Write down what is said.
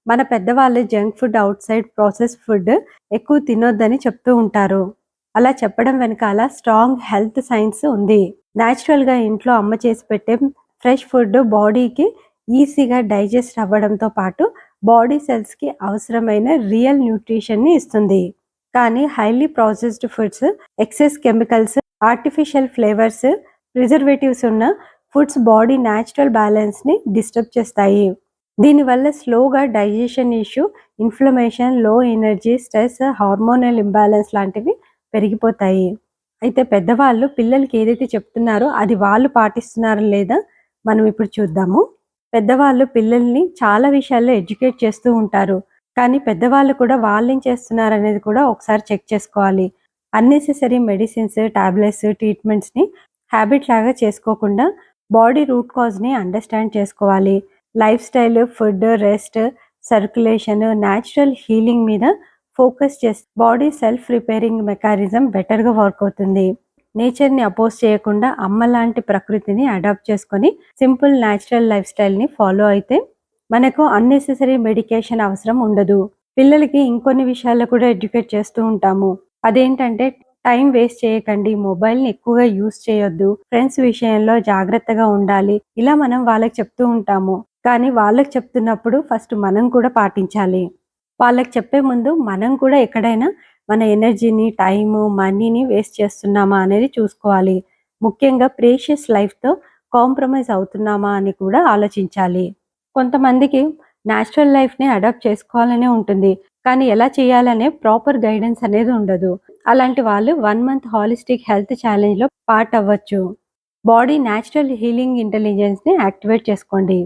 మన పెద్దవాళ్ళు junk food, out side processed food ఎక్కువ తినొద్దని చెప్తూ ఉంటారు. అలా చెప్పడం వెనకాల స్ట్రాంగ్ హెల్త్ సైన్స్ ఉంది. నేచురల్‌గా ఇంట్లో అమ్మ చేసి పెట్టే ఫ్రెష్ ఫుడ్ బాడీకి ఈజీగా డైజెస్ట్ అవ్వడంతో పాటు బాడీ సెల్స్‌కి అవసరమైన రియల్ న్యూట్రిషన్‌ని ఇస్తుంది. కానీ highly processed foods, excess chemicals, artificial flavours, preservatives ఉన్న ఫుడ్స్ బాడీ న్యాచురల్ బ్యాలెన్స్‌ని డిస్టర్బ్ చేస్తాయి. దీనివల్ల స్లోగా డైజెషన్ ఇష్యూ, ఇన్‌ఫ్లమేషన్, లో ఎనర్జీ, స్ట్రెస్, హార్మోనల్ ఇంబాలెన్స్ లాంటివి పెరిగిపోతాయి. అయితే పెద్దవాళ్ళు పిల్లలకి ఏదైతే చెప్తున్నారో అది వాళ్ళు పాటిస్తున్నారా లేదా మనం ఇప్పుడు చూద్దాము. పెద్దవాళ్ళు పిల్లల్ని చాలా విషయాల్లో ఎడ్యుకేట్ చేస్తూ ఉంటారు. కానీ పెద్దవాళ్ళు కూడా వాళ్ళేం చేస్తున్నారనేది కూడా ఒకసారి చెక్ చేసుకోవాలి. అన్నెసెసరీ మెడిసిన్స్, టాబ్లెట్స్, ట్రీట్మెంట్స్‌ని హ్యాబిట్ లాగా చేసుకోకుండా బాడీ రూట్ కాజ్‌ని అండర్‌స్టాండ్ చేసుకోవాలి. Life style, food, rest, circulation, natural healing మీద ఫోకస్ చేస్తే బాడీ సెల్ఫ్ రిపేరింగ్ మెకానిజం బెటర్‌గా వర్క్ అవుతుంది. నేచర్‌ని అపోజ్ చేయకుండా అమ్మలాంటి ప్రకృతిని అడాప్ట్ చేసుకొని సింపుల్ న్యాచురల్ లైఫ్ స్టైల్‌ని ఫాలో అయితే మనకు అన్నెసెసరీ మెడికేషన్ అవసరం ఉండదు. పిల్లలకి ఇంకొన్ని విషయాల్లో కూడా ఎడ్యుకేట్ చేస్తూ ఉంటాము. అదేంటంటే టైం వేస్ట్ చేయకండి, మొబైల్‌ని ఎక్కువగా యూజ్ చేయొద్దు, ఫ్రెండ్స్ విషయంలో జాగ్రత్తగా ఉండాలి. ఇలా మనం వాళ్ళకి చెప్తూ ఉంటాము. కానీ వాళ్ళకి చెప్తున్నప్పుడు ఫస్ట్ మనం కూడా పాటించాలి. వాళ్ళకి చెప్పే ముందు మనం కూడా ఎక్కడైనా మన ఎనర్జీని, టైము, మనీని వేస్ట్ చేస్తున్నామా అనేది చూసుకోవాలి. ముఖ్యంగా ప్రీషియస్ లైఫ్‌తో కాంప్రమైజ్ అవుతున్నామా అని కూడా ఆలోచించాలి. కొంతమందికి నేచురల్ లైఫ్‌ని అడాప్ట్ చేసుకోవాలనే ఉంటుంది. కానీ ఎలా చేయాలనే ప్రాపర్ గైడెన్స్ అనేది ఉండదు. అలాంటి వాళ్ళు 1 మంత్ హాలిస్టిక్ హెల్త్ ఛాలెంజ్‌లో పార్ట్ అవ్వచ్చు. బాడీ నేచురల్ హీలింగ్ ఇంటెలిజెన్స్‌ని యాక్టివేట్ చేసుకోండి.